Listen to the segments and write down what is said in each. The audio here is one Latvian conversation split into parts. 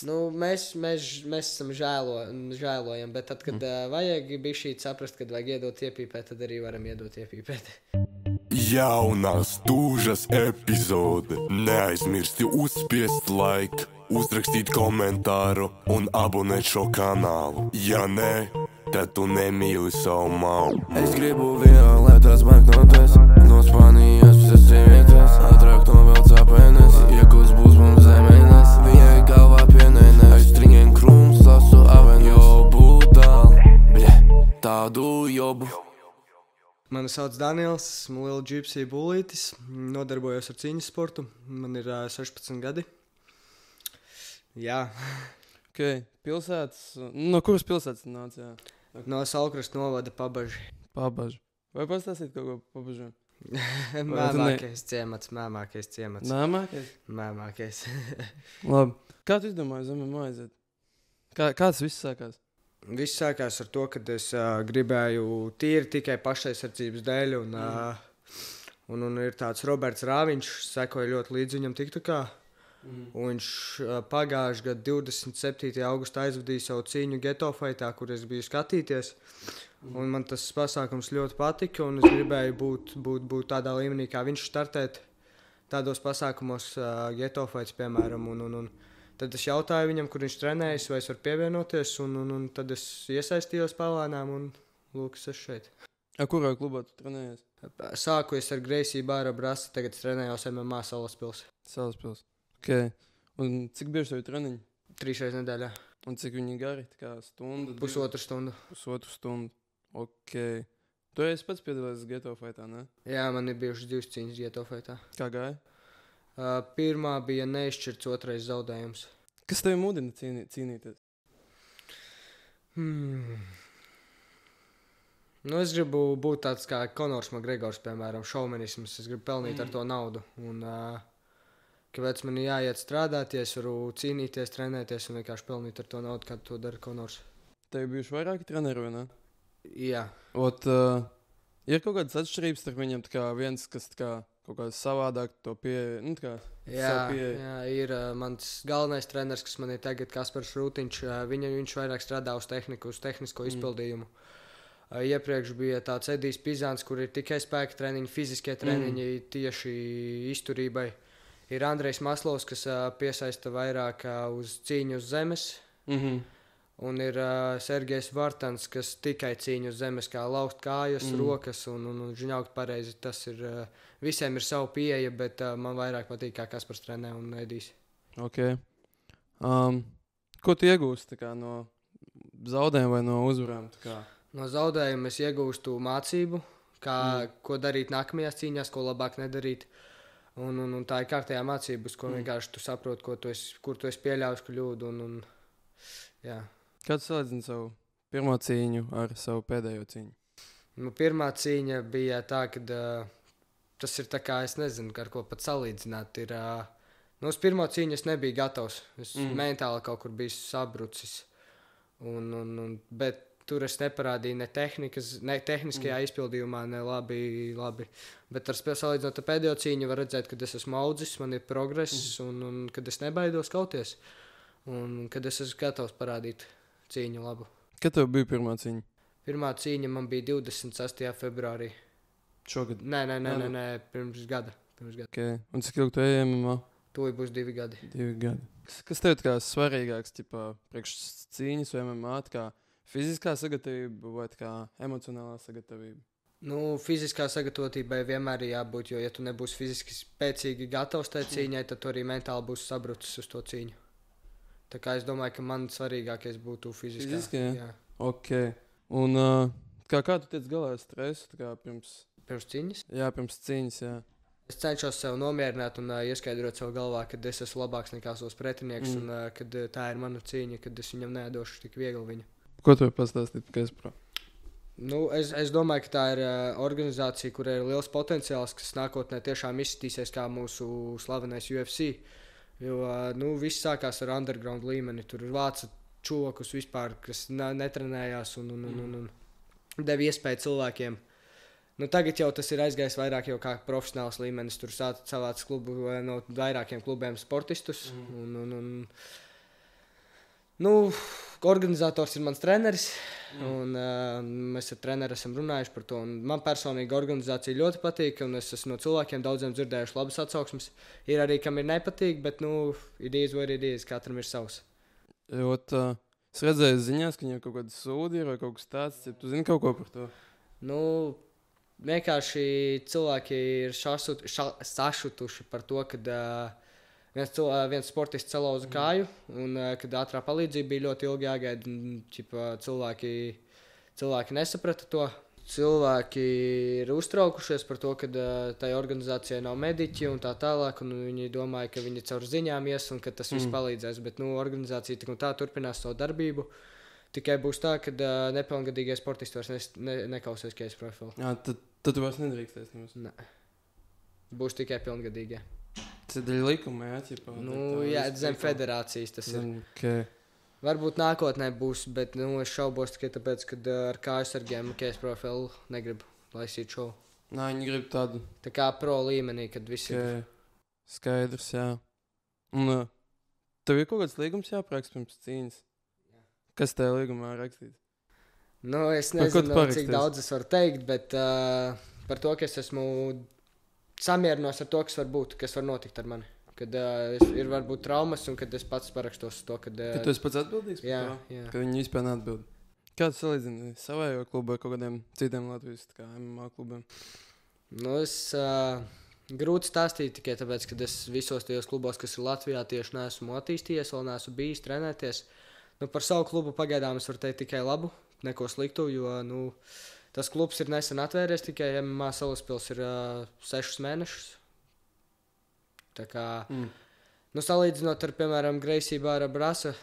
Nu, mēs esam žēlojami, bet tad, kad vajag bišķīt saprast, kad vajag iedot iepīpēt, tad arī varam iedot iepīpēt. Jaunās tūžas epizode. Neaizmirsti uzspiest like, uzrakstīt komentāru un abonēt šo kanālu. Ja nē, tad tu nemīli savu māmu. Es gribu violetas banknotes, no Spānijas visas sievietes, atrakt no vēl cāpēnes, iekurs būs mums zemēnes, viņai galvā pienēnē, aiz striņiem krūms lasu aven, jo būtā, tādu jobu. Mani sauc Daniels, esmu Lil Gypsy Bulītis, nodarbojos ar cīņas sportu, man ir 16 gadi. Jā. Ok, pilsētas, no kuras pilsētas nāc, jā? No Saulkrasta novada Pabaži. Pabaži. Vai pastāstīt kaut ko Pabažiem? Mēmākais ciemats. Mēmākais. Labi. Kā tu izdomāji uz MMA aiziet? Kā tas viss sākās? Viss sākās ar to, ka es gribēju tīri tikai pašaizsardzības dēļ, un ir tāds Roberts Rāviņš, sekoja ļoti līdz viņam TikTokā, un viņš pagājuši gadu 27. augustā aizvadīja savu cīņu Geto Fightā, kur es biju skatīties, un man tas pasākums ļoti patika, un es gribēju būt tādā līmenī, kā viņš startēt tādos pasākumos Geto Fights, piemēram, un tad es jautāju viņam, kur viņš trenējas, vai es varu pievienoties, un tad es iesaistījos palānām, un lūk, es esmu šeit. Kurā klubā tu trenējies? Sāku es ar Gracie Bāra Brasa, tagad trenējos MMA Salaspils. Salaspils. Ok. Un cik bieži tev ir treniņi? 3 reizes nedēļā. Un cik viņi gari? Tā kā stundu? Pusotru stundu. Pusotru stundu. Ok. Tu esi pats piedalījies Geto Fightā, ne? Jā, man ir bijušas 2 cīņas Geto Fightā. Kā gāja? Pirmā bija neizšķirts, otrais zaudējums. Kas tevi mudina cīnīties? Nu, es gribu būt tāds kā Konors Makgregors, piemēram, šaumenisms. Es gribu pelnīt ar to naudu. Un kāpēc man jāiet strādāt, ja es varu cīnīties, trenēties un vienkārši pelnīt ar to naudu, kā to dara Konors. Tev bijuši vairāki treneri, vai ne? Jā. Ir kaut kādas atšķirības starp viņiem, tā kā viens, kas tā kā kaut kā savādāk to pieeja, nu tā kā Jā, ir mans galvenais treneris, kas man ir tagad Kaspars Rūtiņš, viņš vairāk strādā uz tehniku, uz tehnisko izpildījumu. Iepriekš bija tāds Edijs Pizāns, kur ir tikai spēka treniņi, fiziskie treniņi tieši izturībai. Ir Andrejs Maslovs, kas piesaista vairāk uz cīņu uz zemes. Un ir Sergejs Vartans, kas tikai cīņu uz zemes, kā laukt kājas, rokas un žņaukt pareizi. Tas ir, visiem ir savu pieeja, bet man vairāk patīk, kā Kaspars trenē un Edijs. Ok. Ko tu iegūsti tā kā no zaudējuma vai no uzvarām? Tā kā? No zaudējuma es iegūstu mācību, ko darīt nākamajās cīņās, ko labāk nedarīt. Un tā ir kārtējā mācības, ko vienkārši tu saproti, kur tu esi pieļāvis kļūdu. Jā. Kā tu salīdzini savu pirmo cīņu ar savu pēdējo cīņu? Nu, pirmā cīņa bija tā, ka tas ir tā kā, es nezinu, ar ko pat salīdzināt. Uz pirmo cīņu es nebiju gatavs. Es mentāli kaut kur biju sabrucis. Bet tur es neparādīju ne tehniskajā izpildījumā, ne labi. Bet salīdzinot ar pēdējo cīņu var redzēt, ka es esmu audzis, man ir progress un kad es nebaidos kauties. Un kad es esmu gatavs parādīt cīņu labu. Kad tev bija pirmā cīņa? Pirmā cīņa man bija 26. februārī. Šogad? Nē, pirms gada. Okay. Un cik ilgi tu ej MMA? Tūlīt būs 2 gadi. 2 gadi. Kas tev kā svarīgāks, priekš cīņas vai MMA, kā fiziskā sagatavība vai kā emocionālā sagatavība? Nu, fiziskā sagatavotībai vienmēr ir jābūt, jo ja tu nebūsi fiziski spēcīgi gatavs tai cīņai, tad tu arī mentāli būsi sabrucis uz to cīņu. Tā kā es domāju, ka man svarīgākais būtu fiziskā. Fiziskā, jā? Ok. Un kā tu tiec galā ar stresu? Tā kā pirms cīņas? Jā, pirms cīņas, jā. Es cenšos sev nomierināt un ieskaidrot savu galvā, ka es esmu labāks nekā savs pretinieks un kad tā ir mana cīņa, kad es viņam nedošu tik viegli viņu. Ko tu vari pastāstīt, kas pro? Nu, es domāju, ka tā ir organizācija, kurai ir liels potenciāls, kas nākotnē tiešām izskatīsies kā mūsu slavenais UFC. Jo viss sākās ar underground līmeni. Tur vāca čokus vispār, kas netrenējās un deva iespēju cilvēkiem. Nu, tagad jau tas ir aizgājis vairāk jau kā profesionāls līmenis. Tur savāc klubu no vairākiem klubiem sportistus. Nu, organizators ir mans treneris, un mēs ar treneru esam runājuši par to. Man personīgi organizācija ļoti patīk, un es esmu no cilvēkiem daudziem dzirdējuši labas atsauksmes. Ir arī, kam ir nepatīk, bet, it is what it is, katram ir savs. Es redzēju ziņās, ka viņiem kaut kāda sūdi ir vai kaut kas tāds. Tu zini kaut ko par to? Vienkārši cilvēki ir sašutuši par to, kad viens sportists salauza kāju, un kad ātrā palīdzība bija ļoti ilgi jāgaida, cilvēki nesaprata to. Cilvēki ir uztraukušies par to, ka tai organizācijai nav mediķi un tā tālāk, un viņi domāja, ka viņi caur ziņām ies un ka tas viss palīdzēs, bet organizācija tik un tā turpinās savu darbību. Tikai būs tā, ka nepilngadīgie sportisti vairs nekausies case profilu. Jā, tad tu vairs nedrīkstēs. Ne. Būs tikai pilngadīgie. Tas ir daļa likuma, jā? Jā, zem federācijas tas ir. Okay. Varbūt nākotnē būs, bet es šaubos tikai tāpēc, ka ar kājasargiem case profilu negribu laisīt šovu. Nā, viņi grib tādu. Tā kā pro līmenī, kad visi ir. Skaidrs, jā. Un tev ir kaut kāds līgums jāpraksta pirms cīņas? Kas tajā līgumā ir rakstīts? Es nezinu, cik daudz es varu teikt, bet par to, ka es esmu samierinos ar to, kas var būt, kas var notikt ar mani. Kad ir varbūt traumas un kad es pats parakstos to, kad tu esi pats atbildīgs par to? Jā. Ka viņi vispār neatbild. Kāds salīdzini savējo klubu ar kaut kādiem citiem Latvijas MMA klubiem? Es grūti stāstīt tikai tāpēc, ka es visos tajos klubos, kas ir Latvijā, tieši neesmu attīstījies, vēl neesmu bijis trenēties. Par savu klubu pagaidām es varu teikt tikai labu, neko sliktu, jo tas klubs ir nesen atvērties, tikai MMA Salaspils ir 6 mēnešus. Tā kā, salīdzinot ar, piemēram, Gracie Barra Brasa,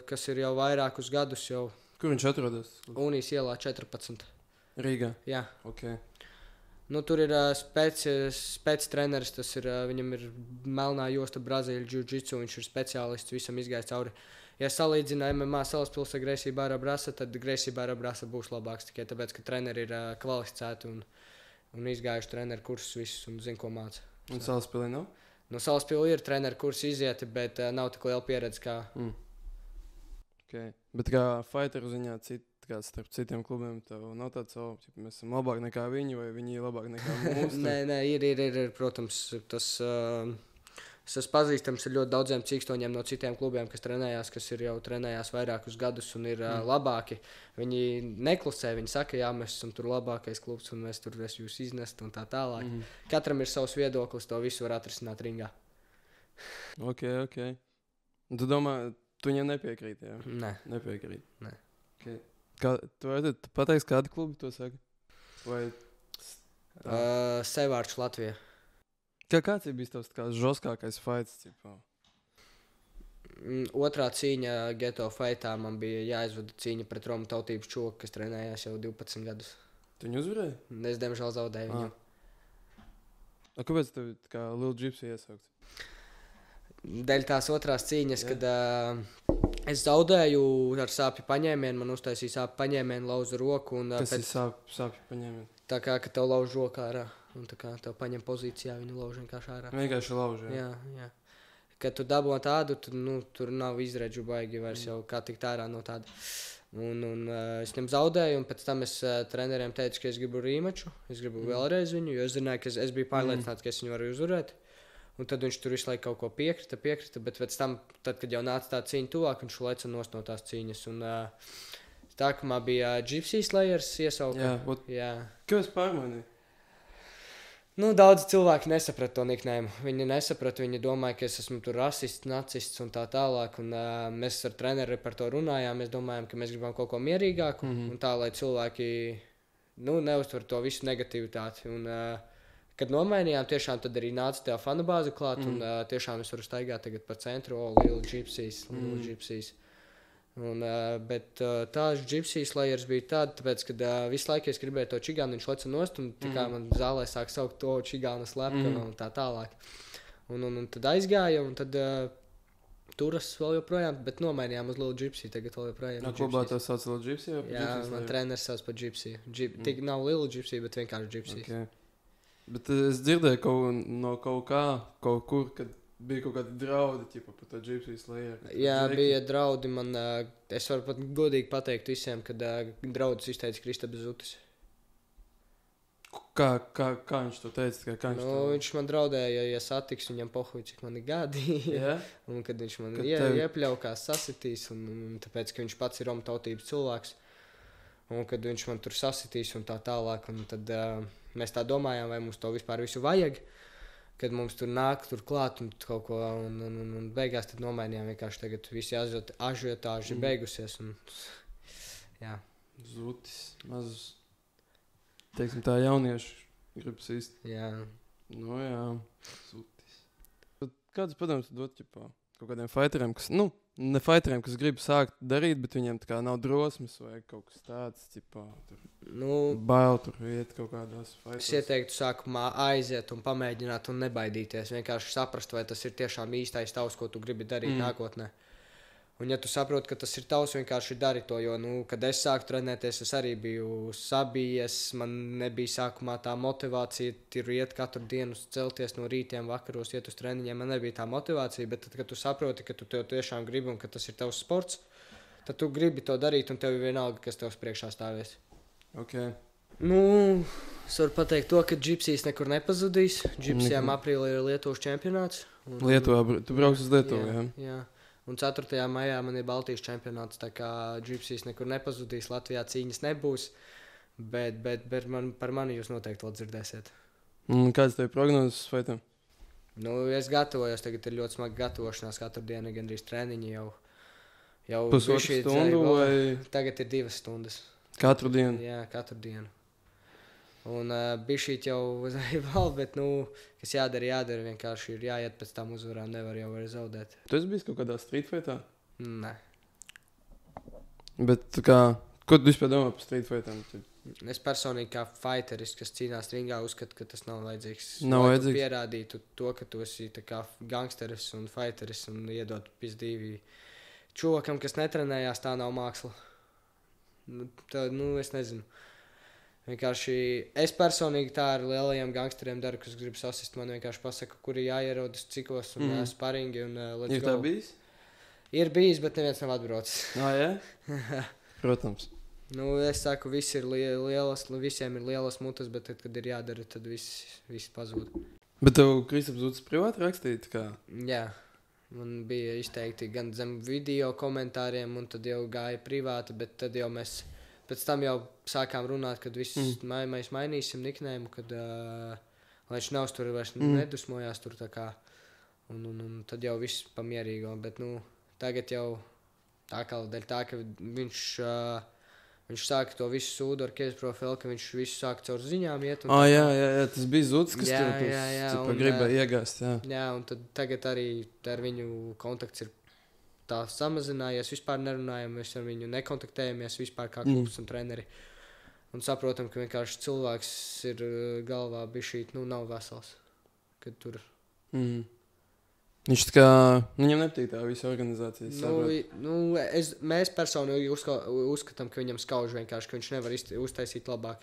kas ir jau vairākus gadus jau. Kur viņš atrodas? Unijas ielā 14. Rīgā? Jā. Okay. Tur ir spēc treneris, viņam ir melnā josta Brazīļu jiu-jitsu, viņš ir speciālists, visam izgājis cauri. Ja salīdzina MMA Salaspils ar Gracie Barra Brasa, tad Gracie Barra Brasa būs labāks tikai tāpēc, ka treneri ir kvalificēti un izgājuši treneru kursus visus un zin, ko māca. Un Salaspilī nav? Salaspilī ir treneru kursi izieti, bet nav tik liela pieredze kā. Okay. Bet kā fighteru ziņā starp citiem klubiem tev nav tāds, mēs esam labāk nekā viņi vai viņi ir labāk nekā mūsu? Nē, ir, protams, tas es esmu pazīstams ar ļoti daudziem cīkstoņiem no citiem klubiem, kas trenējās, kas ir jau trenējās vairākus gadus un ir labāki. Viņi neklusē, viņi saka, jā, mēs esam tur labākais klubs un mēs tur jūs iznest un tā tālāk. Katram ir savs viedoklis, to visu var atrisināt ringā. Ok. Tu domā, tu viņam nepiekrīt, jā? Nē. Nepiekrīt? Nē. Okay. Tu pateiksi, kādi klubi to saka? Vai? Sevārds Latvija. Kāds ir bijis tavs žoskākais fights? Otrā cīņa geto fightā man bija jāizvada cīņa pret Romu tautības čoku, kas trenējās jau 12 gadus. Tu viņu uzvarēji? Es, diemžēl, zaudēju viņu. Kāpēc tev kā Lil Gypsy iesaukts? Dēļ tās otrās cīņas, kad es zaudēju ar sāpju paņēmienu, man uztaisīja sāpju paņēmienu, lauza roku. Kas ir sāpju paņēmienu? Tā kā, ka tev lauž rokā ārā. Un tā kā tev paņem pozīcijā, viņu lauž vienkārši ārā. Vienkārši lauž, jā. Jā. Kad tu dabū tādu, tad tur nav izredžu baigi vairs jau kā tikt ārā no tāda. Un es viņam zaudēju, un pēc tam es treneriem teicu, ka es gribu rīmaču, es gribu vēlreiz viņu, jo es zināju, ka es biju pārliecināts, ka es viņu varu uzvarēt. Un tad viņš tur visu laiku kaut ko piekrita, bet pēc tam, tad, kad jau nāca tā cīņa tuvāk, viņš leca nost no tās cīņas. Un tā, ka man bija Gypsy Slayers iesauka. Jā. Ko es pārmainīju? Daudz cilvēki nesaprata to niknējumu. Viņi nesaprata, viņi domāja, ka es esmu tur rasists, nacists un tā tālāk. Un, mēs ar treneri par to runājām. Mēs domājām, ka mēs gribam kaut ko mierīgāku un tā, lai cilvēki neuztver to visu negativitāti. Un, kad nomainījām, tiešām tad arī nāca tā fanu bāze klāt un tiešām es varu staigāt tagad pa centru, Lil Gypsys. Bet tās Gypsy Slayers bija tāda, tāpēc, ka visu laiku es gribēju to čigānu, viņš leca nost, un tā kā man zālē sāk saukt to čigānu slepkanu un tā tālāk. Un tad aizgāja, un tad turas vēl joprojām, bet nomainījām uz Lil Gypsy, tagad vēl joprojām. Klubā tev sauc Lil Gypsy? Jā, man treneris sauc par Gypsy. Tik nav Lil Gypsy, bet vienkārši Gypsy. Okay. Bet es dzirdēju no kaut kur, kad bija kaut kādi draudi, ķipa, par to Gypsy Slayer. Jā, bija draudi man, es varu pat godīgi pateikt visiem, kad draudus izteica Kristaps Zutis. Kā viņš to teica? Viņš man draudēja, ja satiks viņam pohuj, cik man ir gadi. Yeah? Un kad viņš man iepļaukās, sasitīs, un tāpēc, ka viņš pats ir Romu tautības cilvēks. Un kad viņš man tur sasitīs un tā tālāk, un tad mēs tā domājām, vai mums to vispār visu vajag. Kad mums tur nāk, tur klāt un kaut ko, un beigās tad nomainījām vienkārši tagad visi ažiotāži beigusies. Un, jā. Zutis, mazus. Teiksim tā jaunieši gribas īsti. Jā. Nu jā, Zutis. Kādas padomas tu dot, ķipā, kaut kādiem fighteriem, kas, ne fighteriem, kas grib sākt darīt, bet viņiem tā kā nav drosmes vai kaut kas tāds, ķipā, tur bail tur iet kaut kādās fighters. Es ieteiktu sākumā aiziet un pamēģināt un nebaidīties, vienkārši saprast, vai tas ir tiešām īstais tavs, ko tu gribi darīt nākotnē. Un ja tu saproti, ka tas ir tavs, vienkārši dari to, jo, kad es sāku trenēties, es arī biju sabijies, man nebija sākumā tā motivācija, ir iet katru dienu celties no rītiem, vakaros, iet uz treniņiem, man nebija tā motivācija, bet tad, kad tu saproti, ka tu to tiešām gribi un ka tas ir tavs sports, tad tu gribi to darīt un tev ir vienalga, kas tevs priekšā stāvies. Ok. Es varu pateikt to, ka Gypsijas nekur nepazudīs. Gypsijām aprīlī ir Lietuvas čempionāts. Lietuvā, tu brauks uz Lietuvu, jā? Jā. Un 4. maijā man ir Baltijas čempionāts, tā kā Gypsijas nekur nepazudīs, Latvijā cīņas nebūs, bet par mani jūs noteikti vēl dzirdēsiet. Kāds tev prognozes faitam? Es gatavojos, tagad ir ļoti smagi gatavošanās, katru dienu gandrīz treniņi jau pusotru stundu vai? Tagad ir 2 stundas. Katru dienu? Jā, katru dienu. Un bišķīt jau vēl, bet, kas jādara, vienkārši ir jāiet pēc tām uzvarām, nevar jau vairs zaudēt. Tu esi bijis kaut kādā street fightā? Nē. Bet ko tu vispār domā par street fightām? Es personīgi kā fighteris, kas cīnās ringā, uzskatu, ka tas nav vajadzīgs. Nav vajadzīgs? Tu pierādītu to, ka tu esi tā kā gangsteris un fighteris un iedot pizdīvi čovakam, kas netrenējās, tā nav māksla. Es nezinu. Vienkārši es personīgi tā ar lielajiem gangsteriem daru, kas grib sasist. Man vienkārši pasaka, kur ir jāierodas, cikos un sparingi un let's go. Ir tā bijis? Ir bijis, bet neviens nav atbraucis. Jā? Protams. Es saku, visiem ir lielas mutes, bet tad, kad ir jādara, tad viss pazūd. Bet tev Kristaps Zutis privāti rakstīt? Jā. Man bija izteikti gan zem video komentāriem, un tad jau gāja privāti, bet tad jau mēs pēc tam jau sākām runāt, kad mēs mainīsim niknējumu, kad viņš nav tur vairs nedusmojās tur tā kā, un tad jau viss pamierīgo, bet tagad jau tā kā dēļ tā, ka viņš sāka to visu sūdu ar case profilu, ka viņš visu sāka caur ziņām iet. Jā, tas bija Zutis, kas tev gribēja iegāst, jā. Jā, un tad tagad arī ar viņu kontakts ir tā samazinājies, vispār nerunājam, mēs ar viņu nekontaktējamies vispār kā klubs un treneri. Un saprotam, ka vienkārši cilvēks ir galvā bišķīt, nav vesels, kad tur. Viņš tā kā, viņam nepatīk tā visa organizācija. Mēs personīgi uzskatām, ka viņam skauž vienkārši, ka viņš nevar uztaisīt labāk.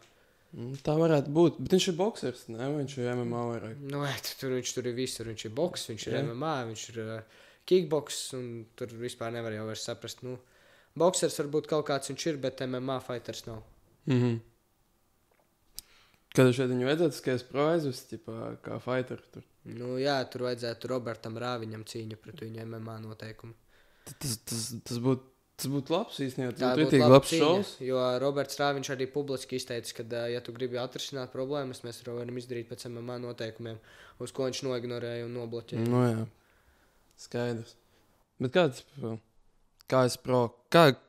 Tā varētu būt, bet viņš ir boksers, ne? Vai viņš ir MMA vairāk? Viņš tur ir visur, viņš ir boks, viņš ir MMA, viņš ir kickboks, un tur vispār nevar jau vairs saprast. Boksers varbūt kaut kāds viņš ir, bet MMA fighters nav. Kad šeit viņu vajadzētu skaist proaizus, kā fighter tur? Jā, tur vajadzētu Robertam Rāviņam cīņu pret viņu MMA noteikumu. Tas būtu labs īstenībā, tas būtu ritīgi labs šovs. Jo Roberts Rāviņš arī publiski izteica, ka, ja tu gribi atrisināt problēmas, mēs varam izdarīt pēc MMA noteikumiem, uz ko viņš noignorēja un nobloķēja. Jā. Skaidrs. Bet kā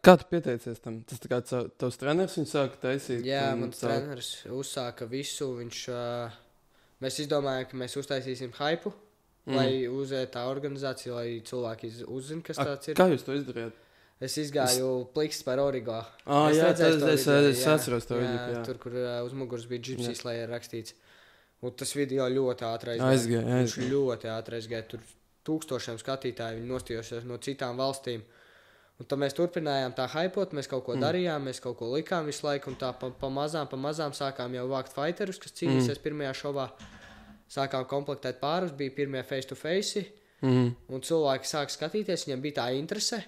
tu pieteicies tam? Tas tā kā tavs treneris viņu sāka taisīt? Jā, mans treneris uzsāka visu. Mēs izdomājām, ka mēs uztaisīsim hypu, lai uzētu tā organizācija, lai cilvēki uzzina, kas tāds ir. Kā jūs to izdarījāt? Es izgāju pliks par Origo. Es atceros to video. Tur, kur uz muguras bija Gypsy Slayer rakstīts. Un tas video ļoti ātri aizgāja. Viņš ļoti ātri aizgāja. Tur 1000 skatītāji, viņi nostījosies no citām valstīm. Un tad mēs turpinājām tā hypot, mēs kaut ko darījām, mēs kaut ko likām visu laiku, un tā pamazām sākām jau vākt fighterus, kas cīnīsies pirmajā šovā. Sākām komplektēt pārus, bija pirmie face-to-face, Un cilvēki sāk skatīties, viņiem bija tā interese.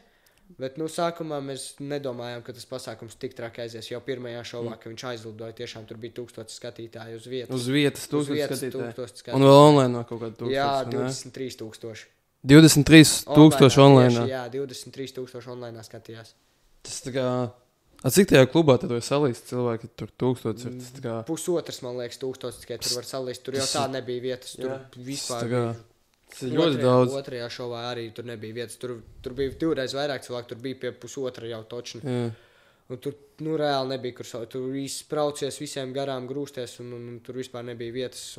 Bet, sākumā mēs nedomājām, ka tas pasākums tik traki aizies. Jau pirmajā šovā, ka viņš aizlidoja, tiešām tur bija 1000 skatītāju uz vietas. Uz vietas 1000 skatītāju. Un vēl online kaut kāda 1000. Jā, 23,000. 23,000 online. Jā, 23,000 online skatījās. Tas tā kā... Cik tajā klubā tad var salīst cilvēki? Tur 1000 ir tas tā kā... Pusotrs, man liekas, 1000 tikai tur var salīst. Tur jau tā nebija vietas. Tur vispār bija. Tas ir ļoti daudz. Otrajā šovā arī tur nebija vietas. Tur bija 2 vairāk cilvēku. Tur bija pie pusotra jau točni. Un tur reāli nebija, kur tur viss braucies, visiem garām grūsties. Un tur vispār nebija vietas.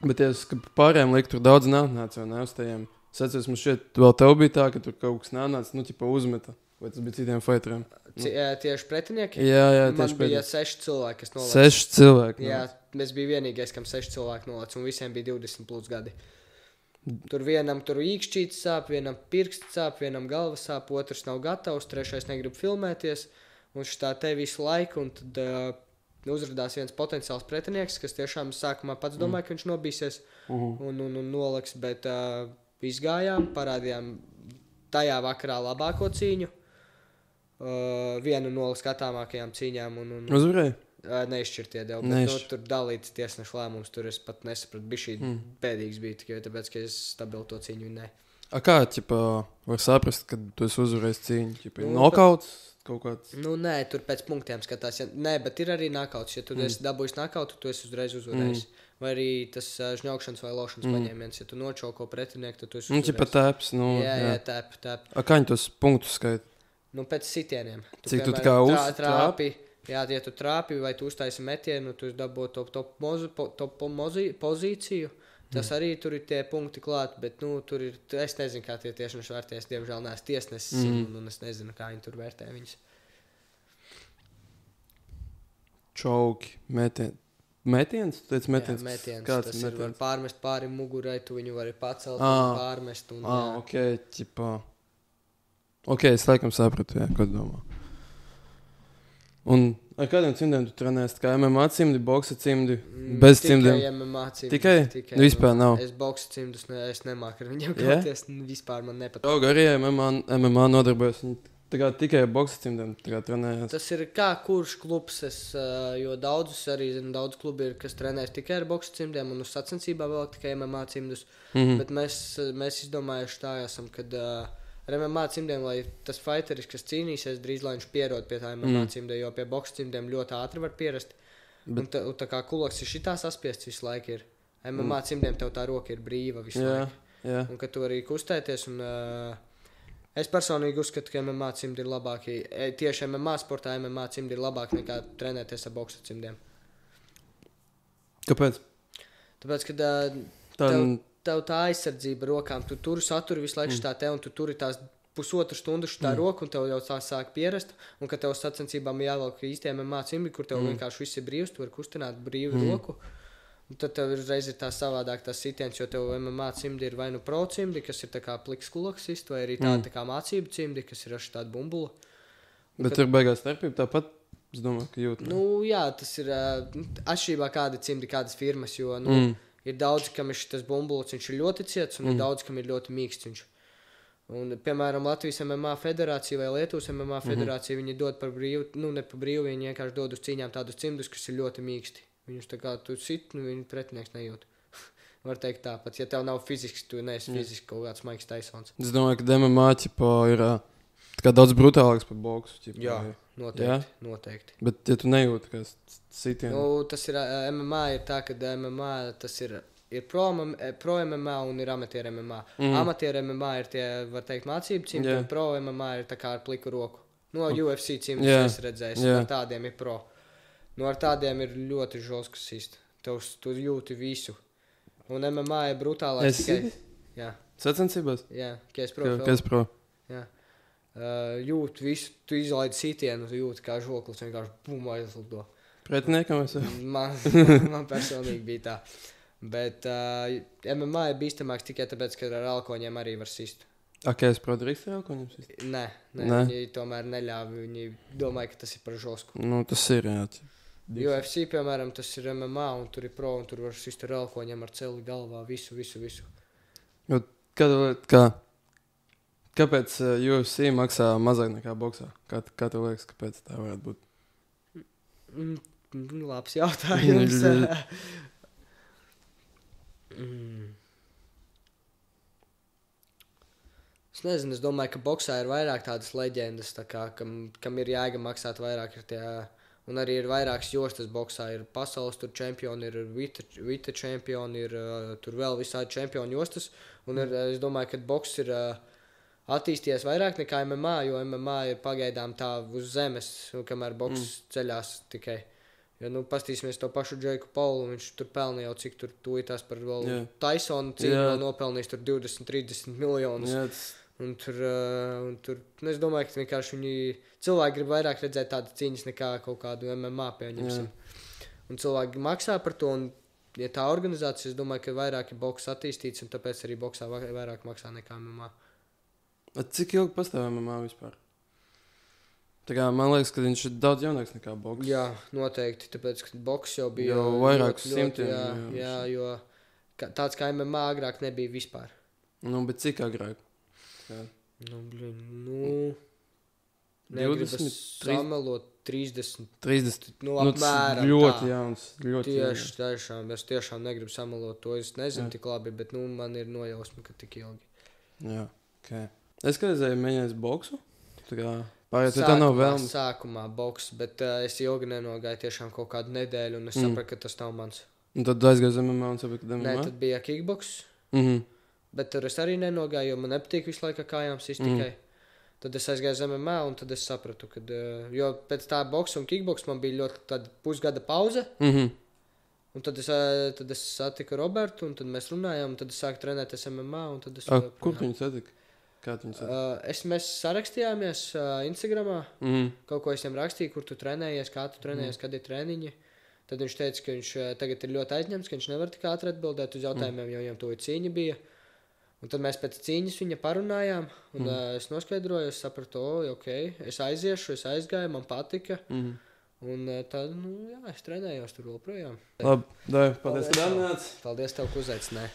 Bet es pārējiem lieku, tur daudz nāca jau neuzstājiem. Es atceros, man šeit vēl tev bija tā, ka tur kaut kas nāca, ķipa uzmeta. Vai tas bija citiem fighteriem? Tieši pretinieki? Jā, man bija 6 cilvēki, kas nolaica. 6 cilvēki? Jā, es biju vienīgais, kam 6 cilvēki nolaica, un visiem bija 20 plus gadi. Tur vienam īkšķītis sāp, vienam pirksts sāp, vienam galva sāp, otrs nav gatavs, trešais negrib filmēties, un šitā te visu laiku, un tad uzradās viens potenciāls pretinieks, kas tiešām sākumā pats domāja, ka viņš nobīsies un noliks, bet izgājām, parādījām tajā vakarā labāko cīņu. Vienu no skatāmākajām cīņām. Uzvarēja? Neizšķirtie devu, bet tur dalīts tiesnešu lēmums, tur es pat nesapratu, bija šī bēdīgs bija, tikai tāpēc, ka es stabilu to cīņu viņu ne. Kā, var saprast, kad tu esi uzvarējis cīņu? Nokauts kaut kāds? Nē, tur pēc punktiem skatās. Nē, bet ir arī nakauts. Ja tu esi dabūjis nakautu, tu esi uzreiz uzvarējis. Vai arī tas žņaukšanas vai lošanas paņēmiens. Ja tu nočauko pretinieku, tad tu esi uzvarējis. Tēps, Jā, tēp. Kā viņi tos punktus skaita? Pēc sitieniem. Cik tu tā kā trāpi? Jā, ja tu trāpi vai tu uztaisi metienu, tu dabū top pozīciju. Tas arī tur ir tie punkti klāt, bet, tur ir, es nezinu, kā tie tiesneši vērtēs, diemžēl neesmu tiesnesis, un es nezinu, kā viņi tur vērtē viņus. Čauki, metiens? Tu teici metiens? Jā, metiens. Kāds tas metiens? Var pārmest pāri mugurai, tu viņu vari pacelt, pārmest. Es laikam sapratu, ko domā. Un ar kādiem cimdiem tu trenēsi? Kā MMA cimdi, boksa cimdi, bez cimdiem? Tikai MMA cimdi. Tikai? Vispār nav? Es boksa cimdus, es nemāku ar viņiem kauties, vispār man nepatīk. Draugi arī MMA nodarbojas, viņi tikai ar boksa cimdiem trenējās. Tas ir kā kurš klubs, jo daudz klubi ir, kas trenēs tikai ar boksa cimdiem un uz sacensībā vēl tikai MMA cimdus. Bet mēs izdomājuši tā esam, kad... Ar MMA cimdiem, lai tas fighteris, kas cīnīsies, drīz lai viņš pierod pie tā MMA cimdiem, jo pie boksa cimdiem ļoti ātri var pierast. Un tā kā kuloks ir šitā saspiests visu laiku ir. MMA cimdiem tev tā roka ir brīva visu laiku. Un ka tu arī kustēties. Un, es personīgi uzskatu, ka MMA cimdi ir labāki. Tieši MMA sportā MMA cimdi ir labāki nekā trenēties ar boksa cimdiem. Kāpēc? Tāpēc, ka tev tā aizsardzība rokām, tu tur saturi visu laiku šitā te, un tu turi tās pusotru stundu šitā roku, un tev jau tā sāk pierast, un ka tev sacensībām jāvelk īstiem MMA cimdi, kur tev vienkārši viss ir brīvs, tu vari kustināt brīvu roku, un tad tev reiz ir tā savādāk tās sitiens, jo tev MMA cimdi ir vai nu pro cimdi, kas ir tā kā pliks kuloksist, vai arī tā kā mācību cimdi, kas ir ar šitādu bumbulu. Bet tur beigās starpība tāpat, es domāju, ka jūt. Jā, tas ir atšķirībā kādi cimdi, kādas firmas, jo, ir daudz, kam ir tas bumbulis, viņš ir ļoti ciets, un ir daudz, kam ir ļoti mīksts viņš. Un, piemēram, Latvijas MMA federācija vai Lietuvas MMA federācija, viņi dod par brīvu, ne par brīvu, viņi vienkārši dod uz cīņām tādus cimdus, kas ir ļoti mīksti. Viņus tā kā tu sit, viņi pretinieks nejūt. Var teikt tāpat, ja tev nav fizisks, tu neesi fiziski kaut kāds Maiks Taisons. Es domāju, ka MMA ir tā kā daudz brutālāks par boksu. Jā, noteikti. Bet, ja tu nejūti, ka sitienu... Tas ir, MMA ir tā, ka MMA tas ir pro MMA un ir amatieru MMA. Amatieru MMA ir tie, var teikt, mācību cimdi, un pro MMA ir tā kā ar pliku roku. UFC cimdi es redzēju, ar tādiem ir pro. Ar tādiem ir ļoti žoskas sist. Tu jūti visu. Un MMA ir brutālāks tikai... Jā. Sacensībās? Jā, KS Pro. KS Pro. Jā. Jūt visu, tu izlaidi sitienu, tu jūti kā žoklis, vienkārši bum aizlido. Pretiniekam es? Man personīgi bija tā. Bet MMA ir bīstamāks tikai tāpēc, ka ar alkoņiem arī var sist. KS Pro drīkst ar alkoņiem sist? Nē, viņi tomēr neļāva, viņi domāja, ka tas ir par žosku. Tas ir, jā. UFC, piemēram, tas ir MMA un tur ir pro un tur var sist ar alkoņiem, ar celi galvā, visu. Kāpēc UFC maksā mazāk nekā boksā? Kā tev liekas, kāpēc tā varētu būt? Labs jautājums. Es nezinu, es domāju, ka boksā ir vairāk tādas leģendas, tā kā, kam ir jēga maksāt vairāk. Un arī ir vairākas jostas boksā. Ir pasaules čempioni, ir vita čempioni, ir tur vēl visādi čempioni jostas. Un es domāju, ka boks ir attīstījies vairāk nekā MMA, jo MMA ir pagaidām tā uz zemes, kamēr boks ceļās tikai. Ja pastīsimies to pašu Džeiku Paulu, viņš tur pelna jau cik tur tūjitās par vēl Tysonu cīņu, vēl nopelnījis tur 20-30 miljonus. Un tur es domāju, ka vienkārši cilvēki grib vairāk redzēt tādas cīņas nekā kaut kādu MMA pieņemsim. Un cilvēki maksā par to, un ja tā organizācija, es domāju, ka vairāk ir boks attīstīts, un tāpēc arī boksā vairāk maksā nekā MMA. Cik ilgi pastāv MMA vispār? Tā kā man liekas, ka viņš ir daudz jaunāks nekā boks. Jā, noteikti, tāpēc, ka boks jau bija jau vairākus simtiem. Jā, jo tāds kā MMA agrāk nebija vispār. Bet cik agrāk? Negribas samelot 30. 30. Apmēram ļoti jauns. Es tiešām negribu samelot to. Es nezinu tik labi, bet man ir nojausma, ka tik ilgi. Jā, ok. Es kādreiz mēģināju boksu. Tā kā pārējot, tā nav vēlme. Sākumā boks, bet es ilgi nenogāju tiešām kaut kādu nedēļu, un es sapratu, ka tas nav mans. Un tad aizgāju uz MMA un sapratu, ka MMA? Nē, tad bija kickboks. Bet tur es arī nenogāju, jo man nepatīk visu laiku kājām sist tikai. Tad es aizgāju uz MMA, un tad es sapratu, ka, jo pēc tā boksa un kickboks man bija ļoti tāda pusgada pauze. Un tad es satiku Robertu, un tad mēs runājām, un tad es sāku trenēties MMA, un tad es... Kur tu viņu satika? Kā tu viņu satika? Mēs sarakstījāmies Instagramā. Kaut ko es viņam rakstīju, kur tu trenējies, kā tu trenējies, kad ir treniņi. Tad viņš teica, ka viņš tagad ir ļoti aizņemts, ka viņš nevar tik ātri atbildēt uz jautājumiem, jo viņam to cīņa bija. Un tad mēs pēc cīņas viņa parunājām, un es noskaidroju, es sapratu, ok, es aiziešu, es aizgāju, man patika. Un tad, es trenējos tur vēl projām. Labi, paldies, ka atnāc. Paldies tev, ka uzaicināji.